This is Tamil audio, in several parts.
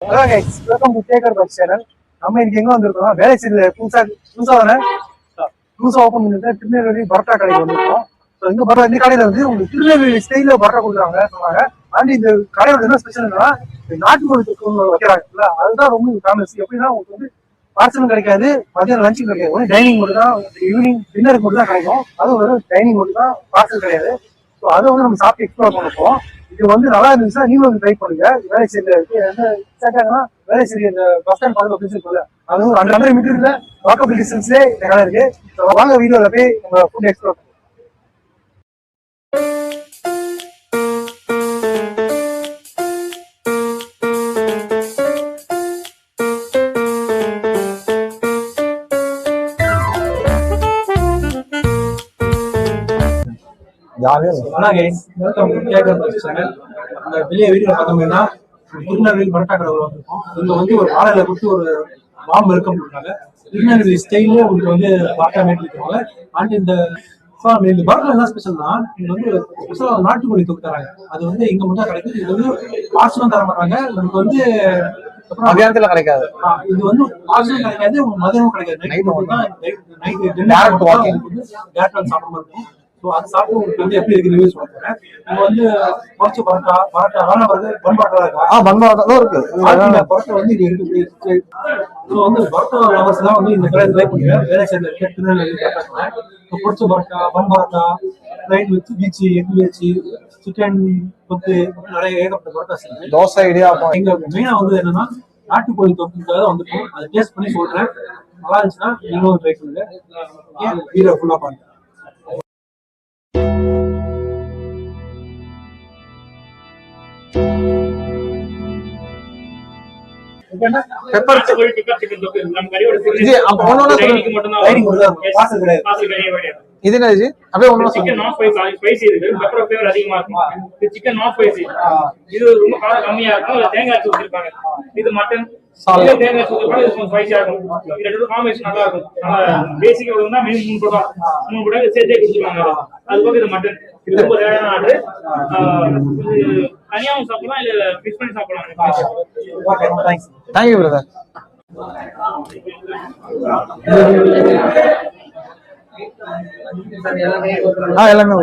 ஹலோ கைஸ், வெல்கம் டு டேக்கர் பைக் சேனல். நம்ம இன்னைக்கு எங்க வந்திருக்கோம்? வேலைச்சேரியில புதுசா ஓப்பன் பண்ணிருக்க திருநெல்வேலி பரோட்டா கடைக்கு வந்திருக்கோம். இந்த கடையில வந்து உங்களுக்கு திருநெல்வேலி ஸ்டைல பரோட்டா கொடுக்குறாங்க சொன்னாங்க. அண்ட் இந்த கடையோட என்ன ஸ்பெஷல்னா நாட்டுக்கோழி வைக்கிறாங்கல்ல, அதுதான் ரொம்ப ஃபேமஸ். எப்படின்னா உங்களுக்கு வந்து பார்சலும் கிடைக்காது, மதியம் லஞ்சும் கிடைக்காது, டைனிங் மட்டும் தான், ஈவினிங் டின்னருக்கு மட்டும் தான் கிடைக்கும். அதுவும் வெறும் டைனிங் மட்டும் தான், பார்சல் கிடையாது. ஸோ அதை வந்து நம்ம சாப்பிட்டு எக்ஸ்ப்ளோர் பண்ணப்போம். இது வந்து நல்லா இருந்துச்சுன்னா நீங்களும் வந்து ட்ரை பண்ணுங்க. வேலைச்சேரியில இருக்கு. வேலைச்சேரி இந்த பஸ் ஸ்டாண்ட் பக்கத்துல பிடிச்சிருக்குல்ல, அது ஒரு 100 மீட்டர்ல வாக்கபிள் டிஸ்டன்ஸ்லேயே இந்த கடை இருக்கு. வாங்க வீடியோல போய் நம்ம ஃபுட் எக்ஸ்ப்ளோர். வெளியே வீடியோ பார்த்தோம்னா திருநெல்வேலி பரோட்டா கடை வந்திருக்கோம். இங்க வந்து ஒரு வாழையில கொடுத்து ஒரு பாம்பு வெல்கம் கொடுத்தாங்க. திருநெல்வேலி ஸ்டைல்ல உங்களுக்கு வந்து பரோட்டா மேட்டிருக்காங்க. அண்ட் இந்த பரோட்டா என்ன ஸ்பெஷல்னா இங்க வந்து ஸ்பெஷலா ஒரு நாட்டுக்கோழி தொக்கு தராங்க. அது வந்து இங்க மட்டும் கிடைக்குது. இது வந்து பார்சலும் தர மாட்டாங்க. நமக்கு வந்து மதியானத்துல கிடைக்காது. இது வந்து பார்சலும் கிடைக்காது, மதியமும் கிடைக்காது. நைட் சாப்பிட இருக்கும். அது சாப்பிட்டு உங்களுக்கு வந்து எப்படி இருக்கு ரிவ்யூ சொல்ல போறேன். இங்க வந்து குறைச்ச பரோட்டா பன் பரோட்டா இருக்கா? பன் பரோட்டா தான் இருக்கு. பரோட்டா வந்து இது இருக்கு. ஸோ வந்து பரோட்டா லவர்ஸ் தான் வந்து இந்த கடையை ட்ரை பண்ணுங்க. வேலைச்சேரியில இருக்க திருநெல்வேலி பொரிச்ச பரோட்டா, பன் பரோட்டா, ரைட் வச்சு பீச்சு, எக் வச்சு, சிக்கன் கொத்து, நிறைய ஏகப்பட்ட பரோட்டா இருக்கு. தோசை இடியாப்பம். எங்க மெயினா வந்து என்னன்னா நாட்டுக்கோழி தொக்குக்காக வந்துருக்கோம். அதை டேஸ்ட் பண்ணி சொல்றேன். நல்லா இருந்துச்சுன்னா நீங்களும் ட்ரை பண்ணுங்க. வீடியோ ஃபுல்லா பாருங்க. பெப்பர் சிக்கன் தொக்கு நம்ம கறியோட இது அப்ப ஒண்ணு டைனிங் மட்டும் தான் பாசல் கிடையாது. இது என்ன இது? அப்படியே ஒண்ணு சிக்கன் நாட் ஸ்பைசி இருக்கு. பெப்பர் ஃப்ளேவர் அதிகமா இருக்கும். இது சிக்கன் நாட் ஸ்பைசி. இது ரொம்ப காரம் கம்மியா இருக்கும். அதுல தேங்காய் அரைச்சு ஊத்திருப்பாங்க. இது மட்டன் சால்னா தேங்காய் ஊத்திருப்பாங்க. இது கொஞ்சம் ஸ்பைசியா இருக்கும். இது ரெண்டு காம்பினேஷன் நல்லா இருக்கும். நல்லா பேசிக்கா வந்து மீன் 3 கூட சேர்த்தே கொடுத்துருவாங்க. அது போக இது மட்டன். இது ரொம்ப ரேரான ஆர்டர். தனியாவும் சாப்பிடலாம், இல்ல மிக்ஸ் பண்ணி சாப்பிடலாம். Thank you, brother. எல்லாமே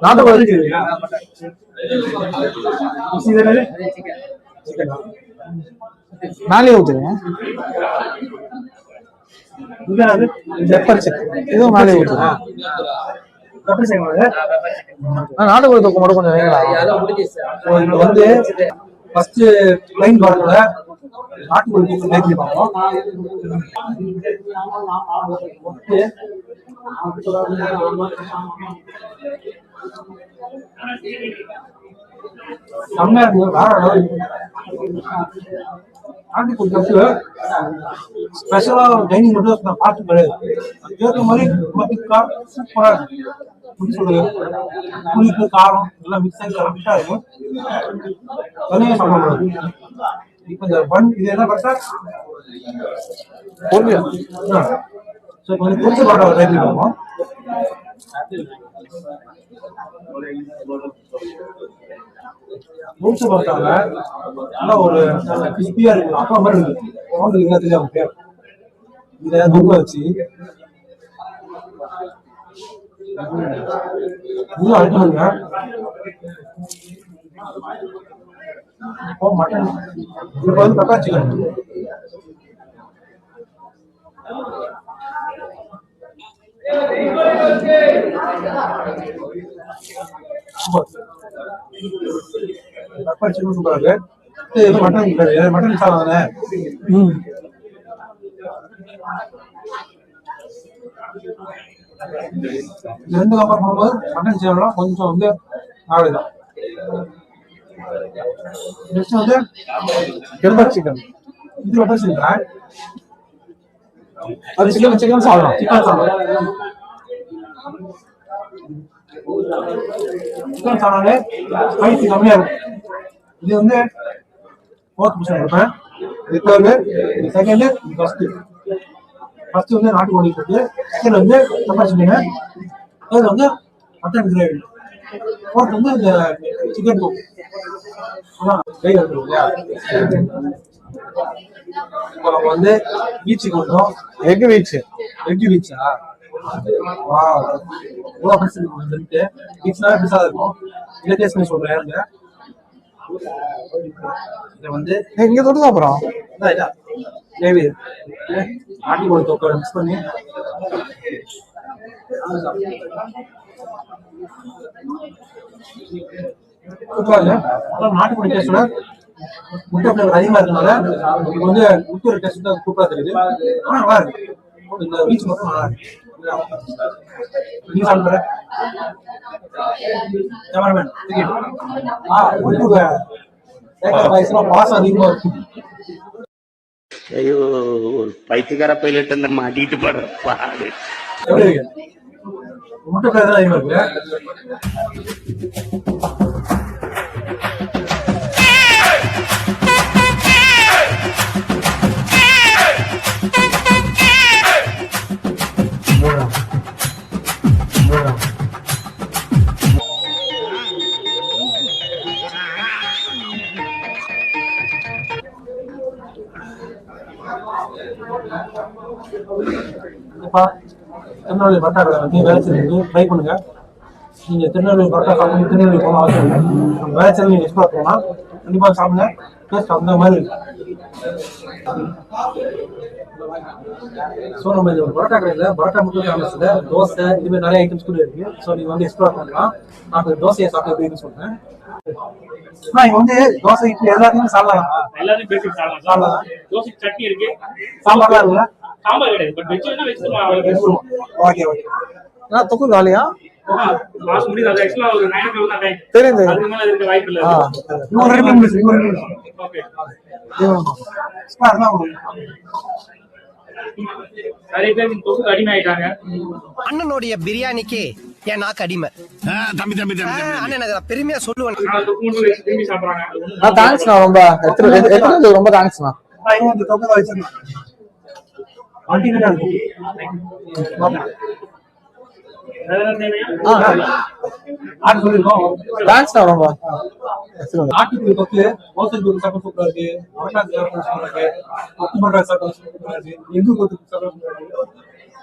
நாட்டுக்கோழி மேலே ஊத்துறேன். பெப்பர் சிக்கன் இதுவும் மேலே ஊத்துறேன். நாட்டுக்கோழி தொக்கு மட்டும் கொஞ்சம் வேங்களா வந்து ஃபர்ஸ்ட் ப்ளைன் பரோட்டால நாட்டுக்கோழி மேக்கி பார்ப்போம். செம்மையா இருக்கு. வேற நாட்டுக்கோழி தொக்கு ஸ்பெஷலா டைனிங் மட்டும் நான் பார்த்து கிடையாது. அதுக்கேற்ற மாதிரி சூப்பரா இருக்கு. சொல்றது புளிப்பு காரம் எல்லாம் மிக்ஸ் ஆகி கரெக்டா இருக்கும். தனியா சாப்பிடக்கூடாது. இப்ப இந்த பன் இது என்ன பார்த்தா கொஞ்சம் பொரிச்ச பரோட்டா ட்ரை பண்ணி பார்ப்போம். பொரிச்ச பரோட்டால நல்லா ஒரு கிறிஸ்பியா இருக்கு. அப்பா மாதிரி இருக்கு. உங்களுக்கு தெரியாம இதை துக்க வச்சு அழுத்தணுங்க. மட்டன் இப்ப வந்து பெப்பர் சிக்கன் பெப்பர் சிக்கன் சூப்பரா இருக்கு. மட்டன் சாப்பிடாதானே. ரெண்டு கம்பேர் பண்ணும்போது மட்டன் சேவலாம் கொஞ்சம் வந்து ஆகுதான். நெக்ஸ்ட் வந்து பெப்பர் சிக்கன். இது பெப்பர் சிக்கன் அது சிக்கன் சாப்பிடலாம். சிக்கன் சாப்பிடாலே ஸ்பைசி கம்மியா இருக்கும். இது வந்து 4th பொசிஷன் இருப்பேன். இது 3rd, இது 2nd, இது 1st. ஃபர்ஸ்ட் வந்து நாட்டுக்கோழி தொக்கு, செகண்ட் வந்து பெப்பர் சிக்கன், தேர்ட் வந்து மட்டன் கிரேவி, ஃபோர்த் வந்து இந்த சிக்கன் தொக்கு. கை எடுத்துரும் இல்லையா? இப்போ நம்ம வந்து பீச்சுக்கு வந்தோம். Egg beach. எக் பீச்சா? வா, இவ்வளோ பெருசு வந்துட்டு பீச்னா பெருசாக இருக்கும். இதை டேஸ்ட் பண்ணி சொல்றேன். இதை வந்து இங்க தொட்டு சாப்பிட்றோம். கிரேவி ஆட்டி கோழி தொக்கை மிக்ஸ் பண்ணி நாட்டுக்கோழி டேஸ்டோட முட்டை ஃபிளேவர் அதிகமா இருக்கனால இது வந்து முட்டை டேஸ்ட் தான் சூப்பரா தெரியுது. ஆனா நல்லா இருக்கு. இந்த பீச் மட்டும் நல்லா இருக்கு. நீ சாப்பிடுற கேமராமேன் பாசம் அதிகமா இருக்கும். ஐயோ ஒரு பைத்தியக்கார பைலட் அந்த மாட்டிட்டு படுற பாடு. எப்படி இருக்கு? முட்டை ஃபிளேவர் அதிகமா இருக்கு. திருநெல்வேலி பரோட்டா கடை வந்து வேலைச்சேரி ட்ரை பண்ணுங்க. நீங்க திருநெல்வேலி பரோட்டா சாப்பிட்டு திருநெல்வேலி போன அவசியம் இல்லை. வேலைச்சேரி நீங்க எக்ஸ்ப்ளோர் பண்ணலாம். கண்டிப்பா சாப்பிடுங்க. டேஸ்ட் அந்த மாதிரி இருக்கு. ஸோ நம்ம இது ஒரு பரோட்டா கடையில் பரோட்டா மட்டும் ஃபேமஸ் இல்லை, தோசை இதுமாதிரி நிறைய ஐட்டம்ஸ் கூட இருக்கு. ஸோ நீங்க வந்து எக்ஸ்ப்ளோர் பண்ணலாம். நான் இப்போ தோசையை சாப்பிட்டு எப்படின்னு சொல்றேன். இங்க வந்து தோசை இட்லி எல்லாத்தையும் சாப்பிடலாம். எல்லாரும் பேசிக் சாப்பிடலாம். தோசை சட்னி இருக்கு, சாம்பார்லாம் இருக்குல்ல? சாம்பார் கிடையாது. பட் வெஜ்னா ஓகே ஓகே. தொக்கு காலியா? மாசம் முடியுது. அது ஆக்சுவலா ஒரு 9 o'clock தான் டைம். தெரியுது. அதுக்கு மேல இருக்க வாய்ப்பு இல்ல. இவங்க ரெண்டு நிமிஷம் ஓகே. ஸ்பார்னா நிறைய பேர் இந்த தொகுதி அடிமை ஆயிட்டாங்க. அண்ணனுடைய பிரியாணிக்கு என் நாக்கு அடிமை. அண்ணன் பெருமையா சொல்லுவேன். தொகு மட்டும் வச்சு திரும்பி சாப்பிடுறாங்க. தேங்க்ஸ்ண்ணா, ரொம்ப ரொம்ப தேங்க்ஸ்ண்ணா. இந்த தொகை வச்சிருக்கேன். அல்டிமேட்டா இருக்கு. ஆட் சொல்லிருக்கோம். தேங்க்ஸ்ண்ணா ரொம்ப. நாட்டுக்கு தொக்கு ஹோட்டல் தொக்கு சாப்பிட சூப்பரா இருக்கு. மரட்டாக்கு சாப்பிட சூப்பரா இருக்கு. கொத்து மரட்டா சாப்பிட சூப்பரா இருக்கு. எங்கு கொத்து சாப்பிட சூப்பரா இருக்கு.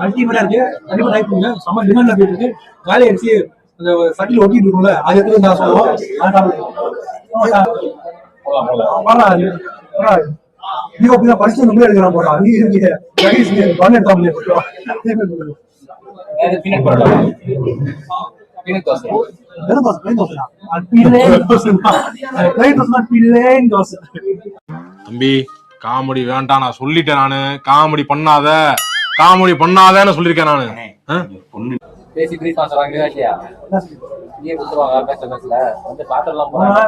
அல்டிமேட்டா இருக்கு. கண்டிப்பா ட்ரை பண்ணுங்க. செம்ம டிமாண்ட்ல போயிட்டு இருக்கு. காலி அடிச்சு அந்த சட்டில் ஒட்டிட்டு இருக்கும்ல, அது எடுத்து நான் சொல்லுவோம். நீ அப்படிதான் படிச்சு நம்ம எடுக்கிறான் போறா. நீ பண்ண தம்பி காமெடி வேண்டாம், நான் சொல்லிட்டேன். நானு காமெடி பண்ணாதன்னு சொல்லிருக்கேன் நானு. பேசி பிரீஃப் சொல்றாங்க இல்லையா? நீயே கொடுத்துருவாங்க. பேசல வந்து பாத்திரலாம் போறாங்க.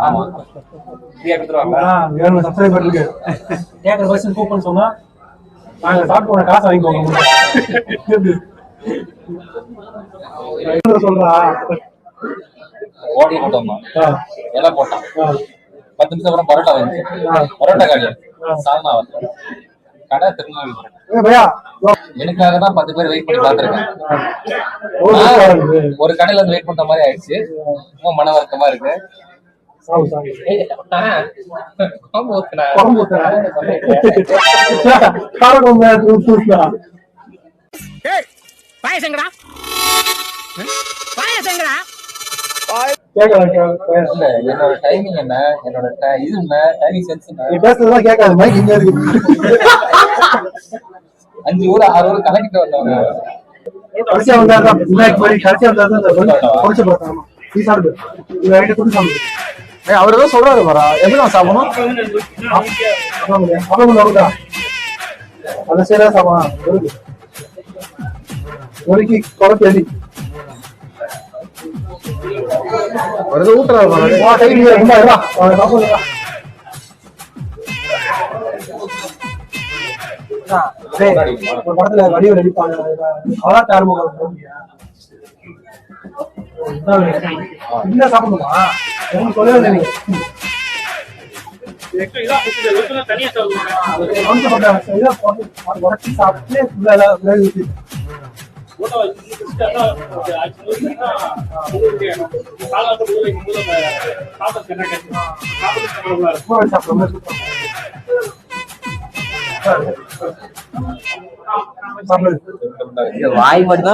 ஆமா, நீயே கொடுத்துருவாங்க. சப்ஸ்கிரைபர் இருக்கு. கேட்கற பர்சன் கூப்பன் சொன்னா நாங்க சாப்பிட்டு போன காசு வாங்கிக்கோங்க. சொல்றா ஓடி போட்டோம்மா எல்லாம் போட்டான். 10 நிமிஷம் அப்புறம் பரோட்டா வந்து பரோட்டா காலியா சால்னா வந்து கடை திருநெல்வேலி. எனக்காக தான் 10 பேர் வெயிட் பண்ணி பாத்துருக்கேன். ஒரு கடையில வந்து வெயிட் பண்ற மாதிரி ஆயிடுச்சு. ரொம்ப மன வருத்தமா இருக்கு. என்னோட டைமிங் என்ன, என்னோட இது என்ன, டைமிங் சென்ஸ் என்ன, 5 ஊர் 6 ஊர் கலக்கிட்டு வந்தவங்க. அவருதான் சொல்றாரு வரா, எப்படி நான் சாப்பிடணும்? அதை சரியா சாப்பிடணும். ஒருக்கி குழப்பி வருது ஊட்டுறாரு. ஒரு படத்துல வடிவில் அடிப்பாங்க. சாப்பிடணுமா சொல்லவே இல்லை. தனியா சாப்பிட்டு ஊட்ட வச்சு காலை போட்டு ஊற வைக்கும் போது சாப்பிட்டு என்ன கிடைக்கும் சாப்பிட்டு சாப்பிடுற மாதிரி சாப்பிடுறது வாய் மட்டும் தான்